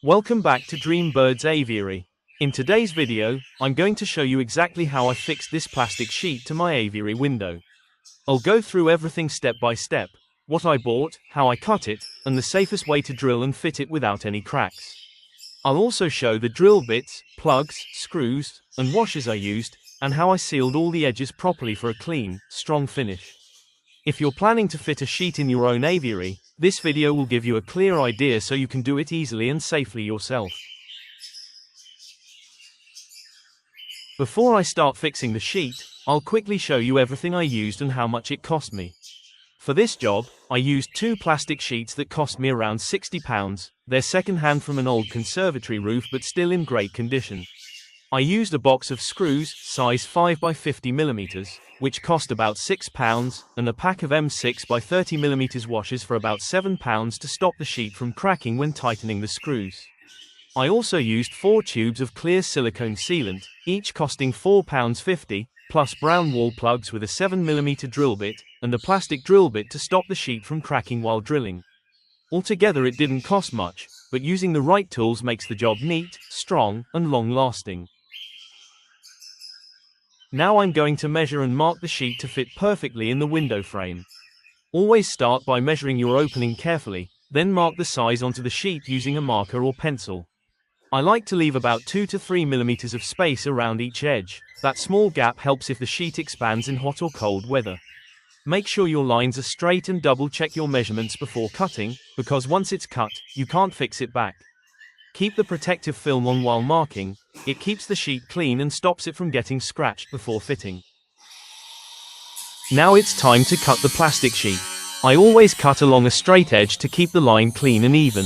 Welcome back to Dreambird's Aviary. In today's video, I'm going to show you exactly how I fixed this plastic sheet to my aviary window. I'll go through everything step by step, what I bought, how I cut it, and the safest way to drill and fit it without any cracks. I'll also show the drill bits, plugs, screws, and washers I used, and how I sealed all the edges properly for a clean, strong finish. If you're planning to fit a sheet in your own aviary, this video will give you a clear idea so you can do it easily and safely yourself. Before I start fixing the sheet, I'll quickly show you everything I used and how much it cost me. For this job, I used two plastic sheets that cost me around £60. They're second-hand from an old conservatory roof but still in great condition. I used a box of screws, size 5 by 50 mm, which cost about £6, and a pack of M6 by 30 mm washers for about £7 to stop the sheet from cracking when tightening the screws. I also used 4 tubes of clear silicone sealant, each costing £4.50, plus brown wall plugs with a 7 mm drill bit, and a plastic drill bit to stop the sheet from cracking while drilling. Altogether it didn't cost much, but using the right tools makes the job neat, strong, and long-lasting. Now I'm going to measure and mark the sheet to fit perfectly in the window frame. Always start by measuring your opening carefully, then mark the size onto the sheet using a marker or pencil. I like to leave about 2 to 3 mm of space around each edge. That small gap helps if the sheet expands in hot or cold weather. Make sure your lines are straight and double-check your measurements before cutting, because once it's cut, you can't fix it back. Keep the protective film on while marking. It keeps the sheet clean and stops it from getting scratched before fitting. Now it's time to cut the plastic sheet. I always cut along a straight edge to keep the line clean and even.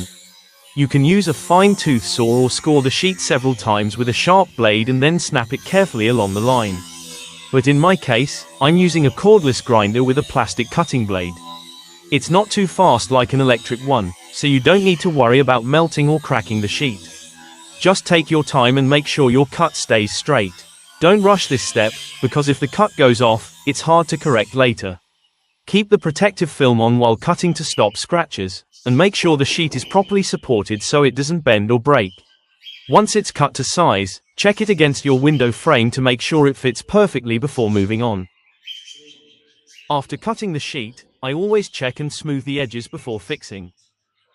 You can use a fine-tooth saw or score the sheet several times with a sharp blade and then snap it carefully along the line. But in my case, I'm using a cordless grinder with a plastic cutting blade. It's not too fast like an electric one, so you don't need to worry about melting or cracking the sheet. Just take your time and make sure your cut stays straight. Don't rush this step, because if the cut goes off, it's hard to correct later. Keep the protective film on while cutting to stop scratches, and make sure the sheet is properly supported so it doesn't bend or break. Once it's cut to size, check it against your window frame to make sure it fits perfectly before moving on. After cutting the sheet, I always check and smooth the edges before fixing.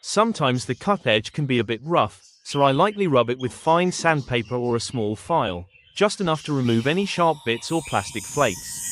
Sometimes the cut edge can be a bit rough, so I lightly rub it with fine sandpaper or a small file, just enough to remove any sharp bits or plastic flakes.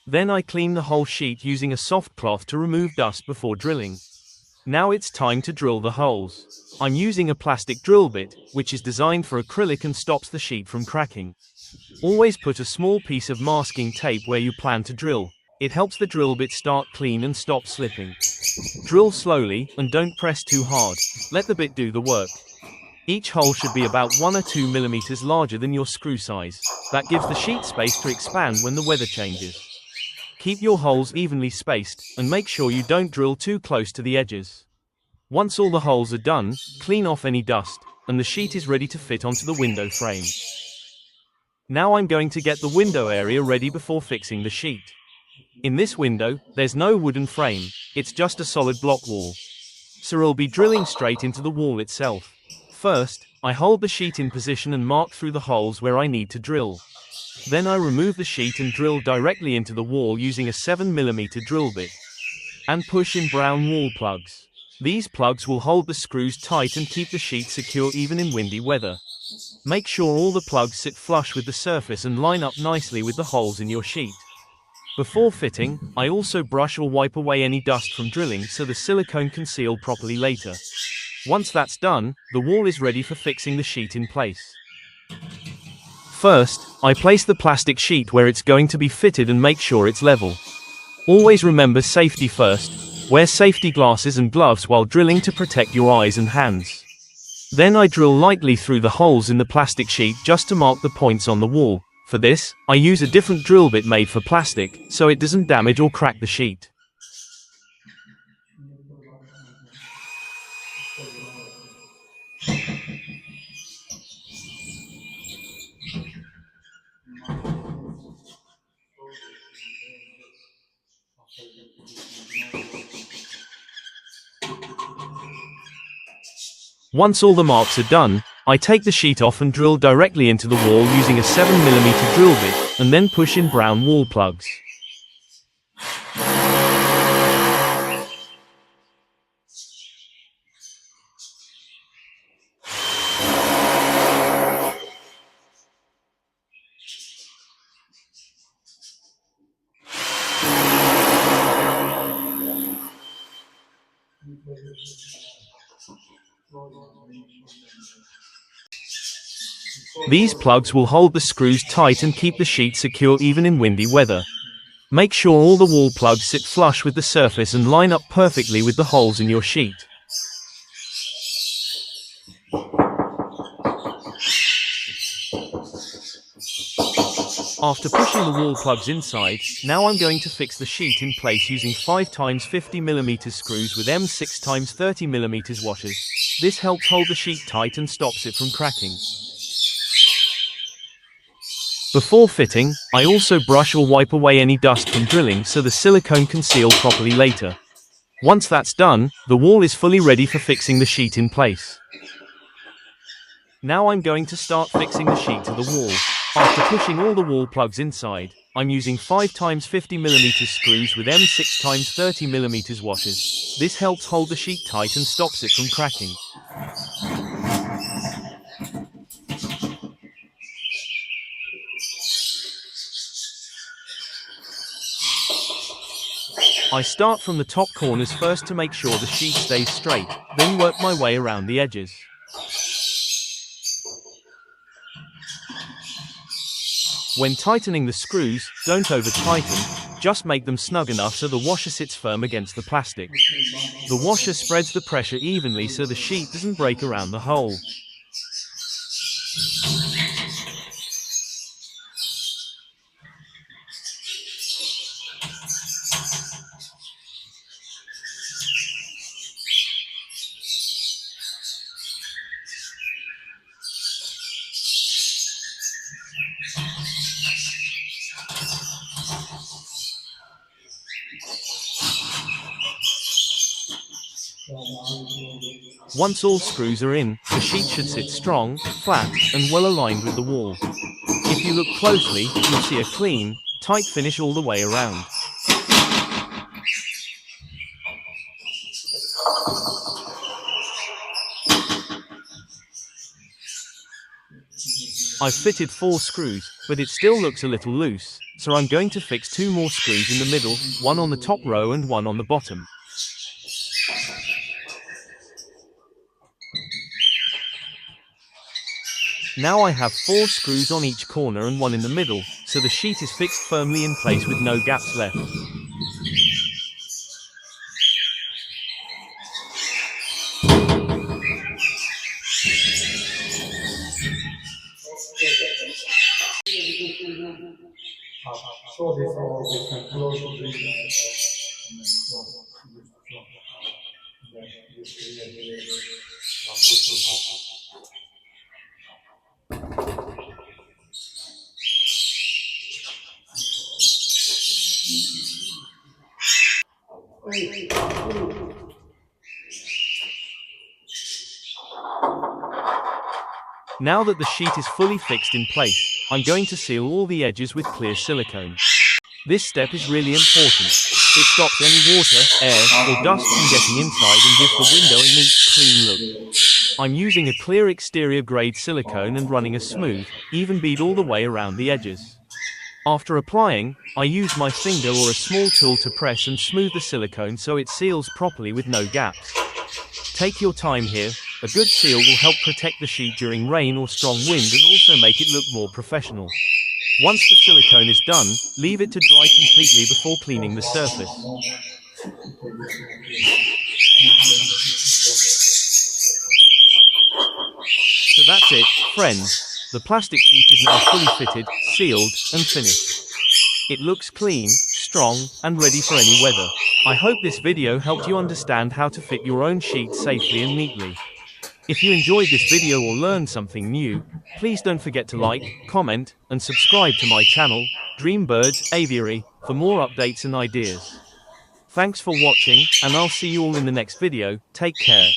Then I clean the whole sheet using a soft cloth to remove dust before drilling. Now it's time to drill the holes. I'm using a plastic drill bit, which is designed for acrylic and stops the sheet from cracking. Always put a small piece of masking tape where you plan to drill. It helps the drill bit start clean and stop slipping. Drill slowly, and don't press too hard. Let the bit do the work. Each hole should be about 1 or 2 mm larger than your screw size. That gives the sheet space to expand when the weather changes. Keep your holes evenly spaced, and make sure you don't drill too close to the edges. Once all the holes are done, clean off any dust, and the sheet is ready to fit onto the window frame. Now I'm going to get the window area ready before fixing the sheet. In this window, there's no wooden frame, it's just a solid block wall. So I'll be drilling straight into the wall itself. First, I hold the sheet in position and mark through the holes where I need to drill. Then I remove the sheet and drill directly into the wall using a 7 mm drill bit. And push in brown wall plugs. These plugs will hold the screws tight and keep the sheet secure even in windy weather. Make sure all the plugs sit flush with the surface and line up nicely with the holes in your sheet. Before fitting, I also brush or wipe away any dust from drilling so the silicone can seal properly later. Once that's done, the wall is ready for fixing the sheet in place. First, I place the plastic sheet where it's going to be fitted and make sure it's level. Always remember safety first. Wear safety glasses and gloves while drilling to protect your eyes and hands. Then I drill lightly through the holes in the plastic sheet just to mark the points on the wall. For this, I use a different drill bit made for plastic, so it doesn't damage or crack the sheet. Once all the marks are done, I take the sheet off and drill directly into the wall using a 7mm drill bit, and then push in brown wall plugs. These plugs will hold the screws tight and keep the sheet secure even in windy weather. Make sure all the wall plugs sit flush with the surface and line up perfectly with the holes in your sheet. After pushing the wall plugs inside, now I'm going to fix the sheet in place using 5x50mm screws with M6x30mm washers. This helps hold the sheet tight and stops it from cracking. Before fitting, I also brush or wipe away any dust from drilling so the silicone can seal properly later. Once that's done, the wall is fully ready for fixing the sheet in place. Now I'm going to start fixing the sheet to the wall. After pushing all the wall plugs inside, I'm using 5x50mm screws with M6x30mm washers. This helps hold the sheet tight and stops it from cracking. I start from the top corners first to make sure the sheet stays straight, then work my way around the edges. When tightening the screws, don't over-tighten, just make them snug enough so the washer sits firm against the plastic. The washer spreads the pressure evenly so the sheet doesn't break around the hole. Once all screws are in, the sheet should sit strong, flat, and well aligned with the wall. If you look closely, you'll see a clean, tight finish all the way around. I've fitted 4 screws, but it still looks a little loose, so I'm going to fix 2 more screws in the middle, one on the top row and one on the bottom. Now I have 4 screws on each corner and one in the middle, so the sheet is fixed firmly in place with no gaps left. Now that the sheet is fully fixed in place, I'm going to seal all the edges with clear silicone. This step is really important. It stops any water, air, or dust from getting inside and gives the window a neat, clean look. I'm using a clear exterior grade silicone and running a smooth, even bead all the way around the edges. After applying, I use my finger or a small tool to press and smooth the silicone so it seals properly with no gaps. Take your time here, A good seal will help protect the sheet during rain or strong wind and also make it look more professional. Once the silicone is done, leave it to dry completely before cleaning the surface. So that's it, friends. The plastic sheet is now fully fitted, sealed, and finished. It looks clean, strong, and ready for any weather. I hope this video helped you understand how to fit your own sheet safely and neatly. If you enjoyed this video or learned something new, please don't forget to like, comment, and subscribe to my channel, Dreambirds Aviary, for more updates and ideas. Thanks for watching, and I'll see you all in the next video. Take care.